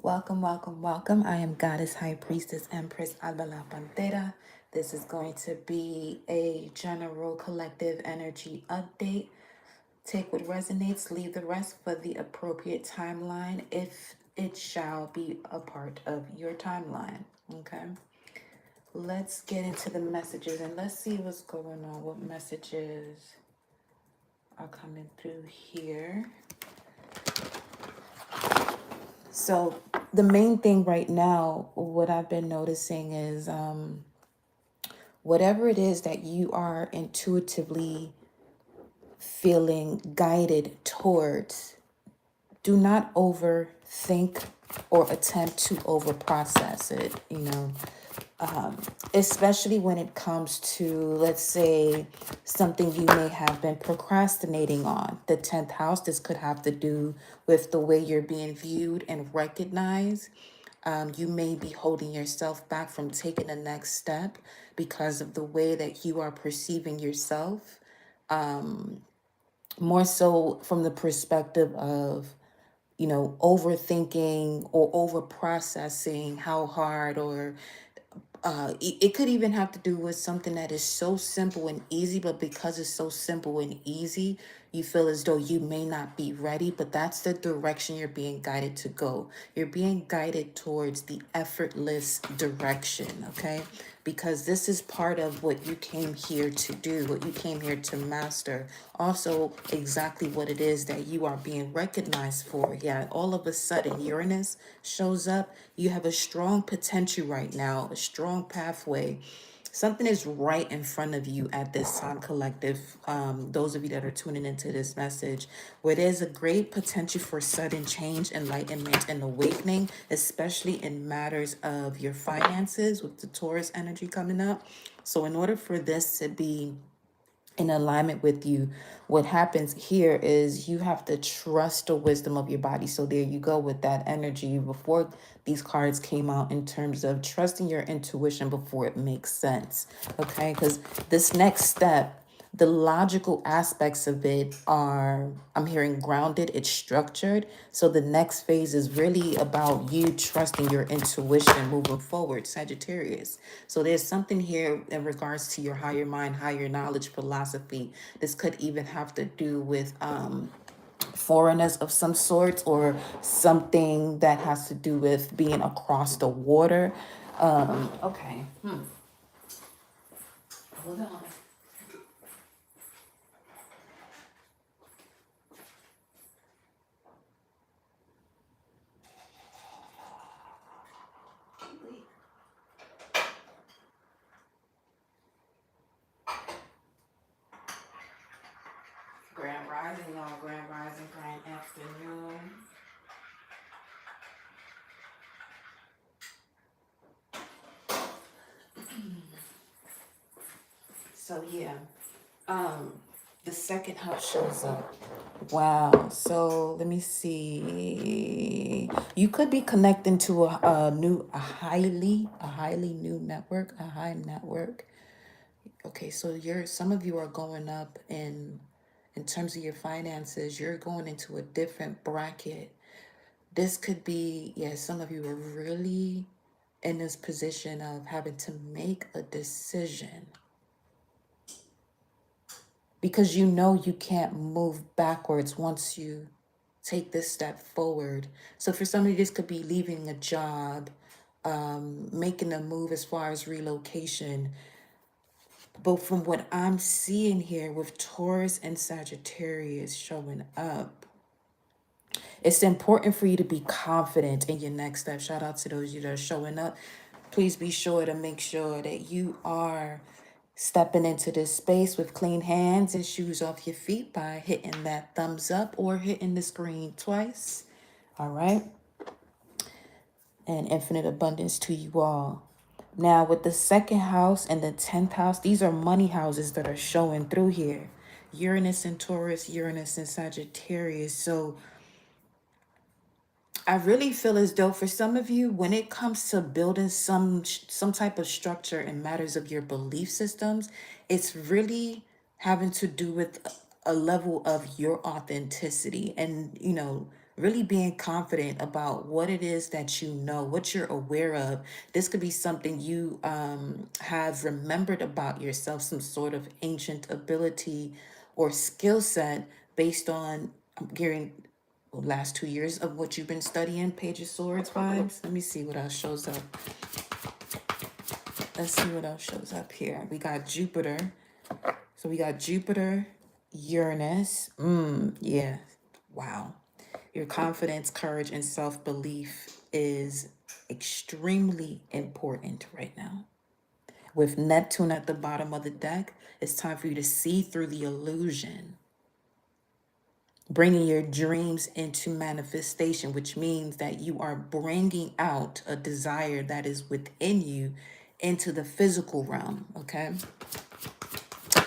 Welcome, welcome, welcome. I am Goddess High Priestess Empress Albala Pantera. This is going to be a general collective energy update. Take what resonates, leave the rest for the appropriate timeline if it shall be a part of your timeline. Okay, let's get into the messages and let's see what's going on. What messages are coming through here? So the main thing right now, what I've been noticing is whatever it is that you are intuitively feeling guided towards, do not overthink or attempt to over process it, especially when it comes to, let's say, something you may have been procrastinating on. The 10th house, this could have to do with the way you're being viewed and recognized. You may be holding yourself back from taking the next step because of the way that you are perceiving yourself. More so from the perspective of, overthinking or over processing how hard or it could even have to do with something that is so simple and easy, but because it's so simple and easy, you feel as though you may not be ready, but that's the direction you're being guided to go. You're being guided towards the effortless direction, okay? Because this is part of what you came here to do, what you came here to master. Also, exactly what it is that you are being recognized for. Yeah, all of a sudden, Uranus shows up. You have a strong potential right now, a strong pathway. Something is right in front of you at this time, collective. Those of you that are tuning into this message, where there's a great potential for sudden change, enlightenment, and awakening, especially in matters of your finances with the Taurus energy coming up. So in order for this to be in alignment with you, what happens here is you have to trust the wisdom of your body. So there you go with that energy before these cards came out, in terms of trusting your intuition before it makes sense. Okay, because this next step, the logical aspects of it are, I'm hearing grounded, it's structured. So the next phase is really about you trusting your intuition moving forward, Sagittarius. So there's something here in regards to your higher mind, higher knowledge, philosophy. This could even have to do with foreigners of some sort, or something that has to do with being across the water. Okay. Hold on. Grand Rising, y'all. Grand Rising, Grand Afternoon. So yeah, the second house shows up. Wow. So let me see. You could be connecting to a highly new network, a high network. Okay, so some of you are going up in terms of your finances. You're going into a different bracket. This could be, yeah, some of you are really in this position of having to make a decision because you know you can't move backwards once you take this step forward. So for somebody, this could be leaving a job, making a move as far as relocation. But from what I'm seeing here with Taurus and Sagittarius showing up, it's important for you to be confident in your next step. Shout out to those of you that are showing up. Please be sure to make sure that you are stepping into this space with clean hands and shoes off your feet by hitting that thumbs up or hitting the screen twice. All right. And infinite abundance to you all. Now, with the second house and the 10th house, these are money houses that are showing through here. Uranus and Taurus, Uranus and Sagittarius. So I really feel as though for some of you, when it comes to building some type of structure in matters of your belief systems, it's really having to do with a level of your authenticity and, Really being confident about what it is that you know, what you're aware of. This could be something you have remembered about yourself, some sort of ancient ability or skill set based on, I'm gearing last 2 years of what you've been studying. Page of Swords vibes. Let me see what else shows up. Let's see what else shows up here. We got Jupiter. So we got Jupiter, Uranus. Yeah. Wow. Your confidence, courage, and self-belief is extremely important right now. With Neptune at the bottom of the deck, it's time for you to see through the illusion, bringing your dreams into manifestation, which means that you are bringing out a desire that is within you into the physical realm, okay?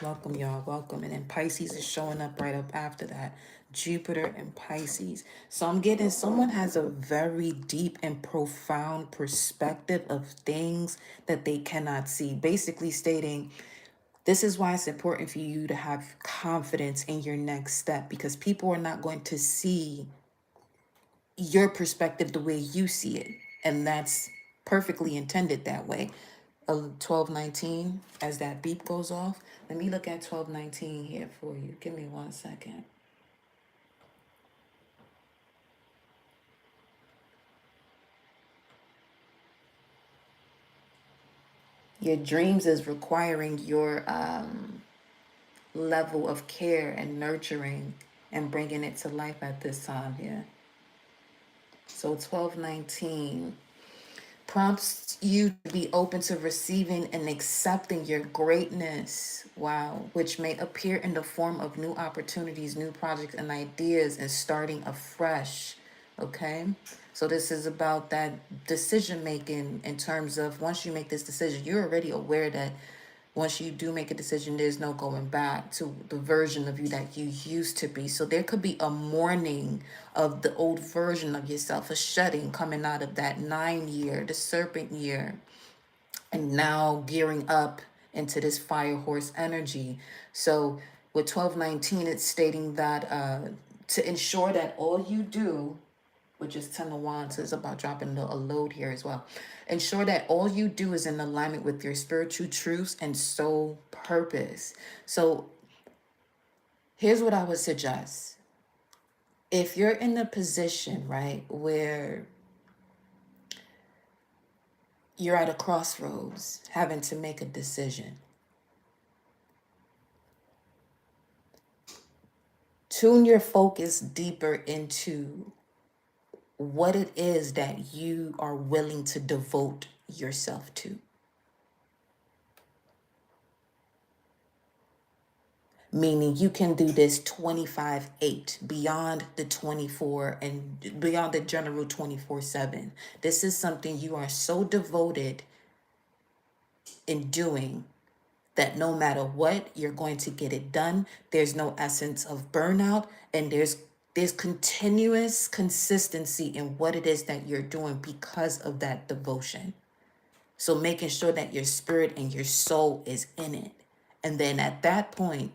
Welcome, y'all. Welcome. And then Pisces is showing up right up after that. Jupiter and Pisces. So I'm getting someone has a very deep and profound perspective of things that they cannot see. Basically stating, this is why it's important for you to have confidence in your next step, because people are not going to see your perspective the way you see it. And that's perfectly intended that way. 1219, as that beep goes off. Let me look at 1219 here for you. Give me 1 second. Your dreams is requiring your level of care and nurturing and bringing it to life at this time here. So 1219 prompts you to be open to receiving and accepting your greatness. Wow. Which may appear in the form of new opportunities, new projects and ideas, and starting afresh. Okay. So this is about that decision making in terms of, once you make this decision, you're already aware that once you do make a decision, there's no going back to the version of you that you used to be. So there could be a mourning of the old version of yourself, a shedding coming out of that 9 year, the serpent year, and now gearing up into this fire horse energy. So with 1219, it's stating that to ensure that all you do, which is 10 of Wands, is about dropping a load here as well. Ensure that all you do is in alignment with your spiritual truths and soul purpose. So here's what I would suggest. If you're in a position, right, where you're at a crossroads, having to make a decision, tune your focus deeper into what it is that you are willing to devote yourself to. Meaning you can do this 25/8, beyond the 24 and beyond the general 24/7. This is something you are so devoted in doing that no matter what, you're going to get it done. There's no essence of burnout, and there's continuous consistency in what it is that you're doing because of that devotion. So making sure that your spirit and your soul is in it. And then at that point,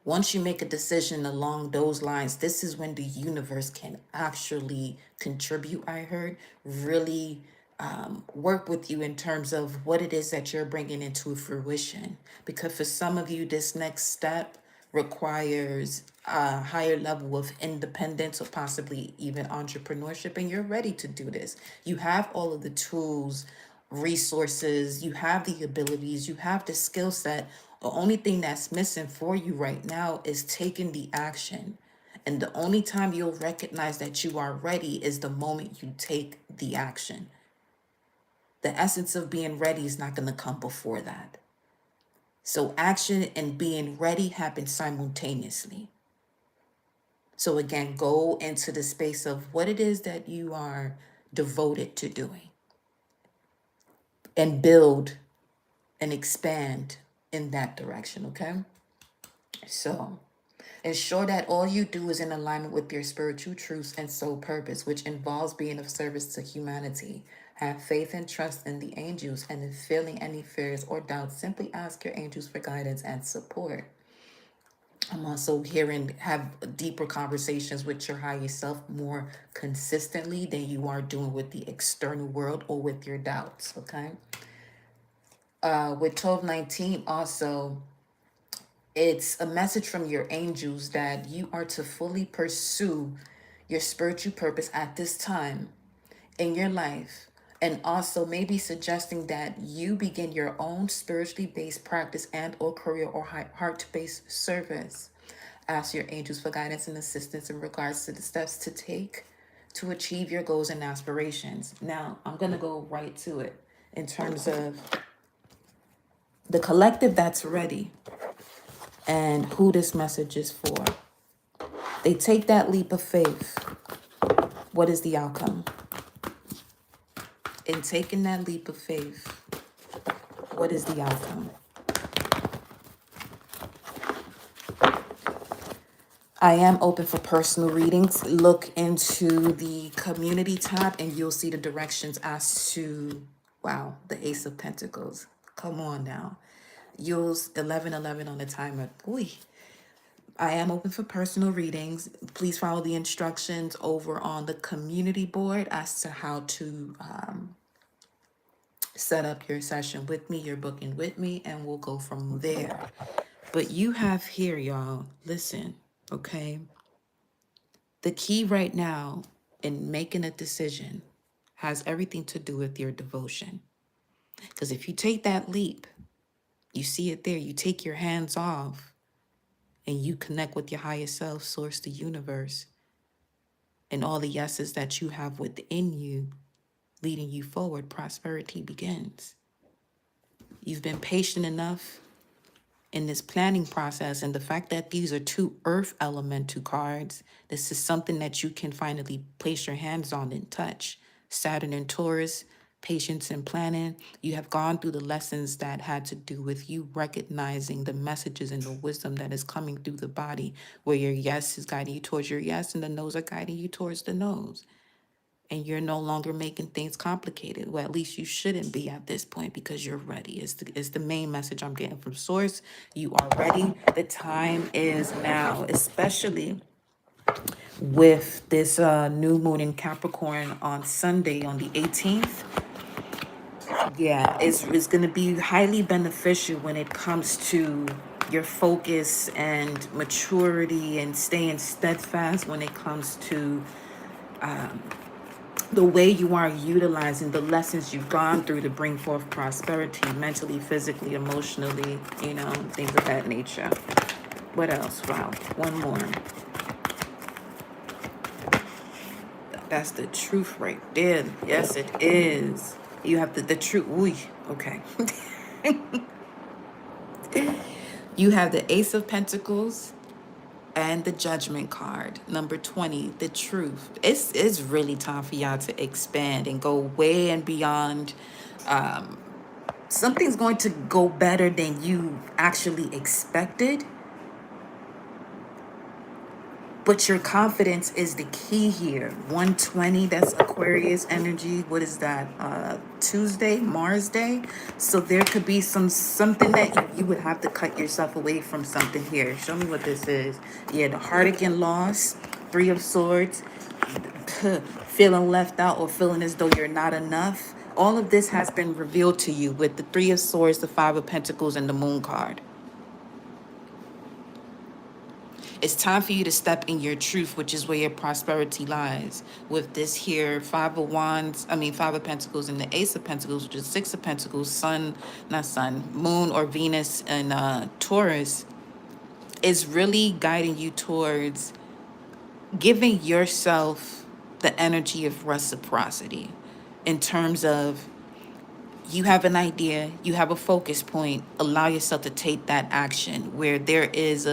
once you make a decision along those lines, this is when the universe can actually contribute, I heard, really work with you in terms of what it is that you're bringing into fruition. Because for some of you, this next step requires a higher level of independence or possibly even entrepreneurship, and you're ready to do this. You have all of the tools, resources, you have the abilities, you have the skill set. The only thing that's missing for you right now is taking the action. And the only time you'll recognize that you are ready is the moment you take the action. The essence of being ready is not going to come before that. So action and being ready happen simultaneously. So again, go into the space of what it is that you are devoted to doing and build and expand in that direction, okay? So ensure that all you do is in alignment with your spiritual truths and soul purpose, which involves being of service to humanity. Have faith and trust in the angels, and if feeling any fears or doubts, simply ask your angels for guidance and support. I'm also hearing have deeper conversations with your higher self more consistently than you are doing with the external world or with your doubts. Okay. With 1219 also, it's a message from your angels that you are to fully pursue your spiritual purpose at this time in your life, and also maybe suggesting that you begin your own spiritually based practice and or career or heart-based service. Ask your angels for guidance and assistance in regards to the steps to take to achieve your goals and aspirations. Now I'm going to go right to it in terms of the collective that's ready and who this message is for. They take that leap of faith. What is the outcome? In taking that leap of faith, what is the outcome? I am open for personal readings. Look into the community tab and you'll see the directions as to, wow, the Ace of Pentacles. Come on now. Use 1111 on the timer. Ooh. I am open for personal readings. Please follow the instructions over on the community board as to how to set up your session with me, your booking with me, and we'll go from there. But you have here, y'all, listen, okay? The key right now in making a decision has everything to do with your devotion. Because if you take that leap, you see it there, you take your hands off and you connect with your higher self, source, the universe, and all the yeses that you have within you leading you forward, prosperity begins. You've been patient enough in this planning process, and the fact that these are two earth elemental cards, this is something that you can finally place your hands on and touch. Saturn and Taurus, patience and planning. You have gone through the lessons that had to do with you recognizing the messages and the wisdom that is coming through the body, where your yes is guiding you towards your yes and the no's are guiding you towards the no's. And you're no longer making things complicated. Well, at least you shouldn't be at this point because you're ready. It's the main message I'm getting from source. You are ready. The time is now, especially with this new moon in Capricorn on Sunday on the 18th. Yeah, it's going to be highly beneficial when it comes to your focus and maturity and staying steadfast when it comes to the way you are utilizing the lessons you've gone through to bring forth prosperity mentally, physically, emotionally, things of that nature. What else? Wow, one more. That's the truth right there. Yes, it is. You have the truth. Ooh, okay. You have the Ace of Pentacles and the Judgment card, number 20, the truth. It's really time for y'all to expand and go way and beyond. Something's going to go better than you actually expected. But your confidence is the key here. 120, that's Aquarius energy. What is that? Tuesday, Mars Day. So there could be something that you would have to cut yourself away from something here. Show me what this is. Yeah, the heartache and loss, 3 of Swords, feeling left out or feeling as though you're not enough. All of this has been revealed to you with the 3 of Swords, the 5 of Pentacles, and the Moon card. It's time for you to step in your truth, which is where your prosperity lies. With this here, 5 of Pentacles and the Ace of Pentacles, which is 6 of Pentacles, Moon or Venus and Taurus, is really guiding you towards giving yourself the energy of reciprocity in terms of you have an idea, you have a focus point, allow yourself to take that action where there is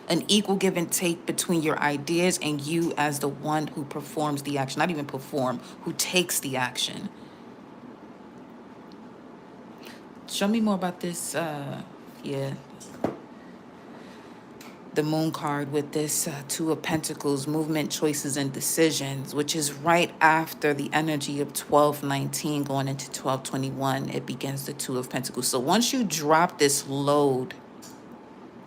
an equal give and take between your ideas and you as the one who performs the action. Not even perform, who takes the action. Show me more about this. The Moon card with this 2 of Pentacles, movement, choices, and decisions, which is right after the energy of 1219 going into 1221. It begins the 2 of Pentacles. So once you drop this load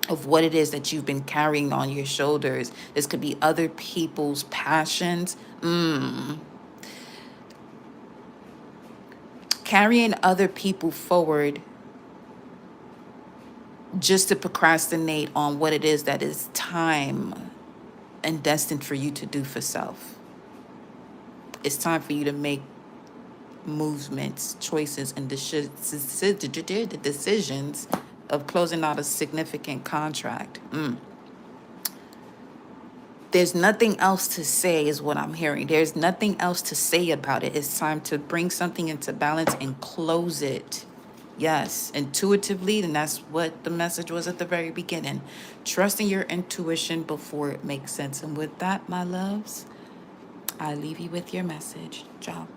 of what it is that you've been carrying on your shoulders. This could be other people's passions. Carrying other people forward just to procrastinate on what it is that is time and destined for you to do for self. It's time for you to make movements, choices, and the decisions of closing out a significant contract. There's nothing else to say, is what I'm hearing. There's nothing else to say about it. It's time to bring something into balance and close it. Yes, intuitively, and that's what the message was at the very beginning. Trusting your intuition before it makes sense. And with that, my loves, I leave you with your message. Ciao.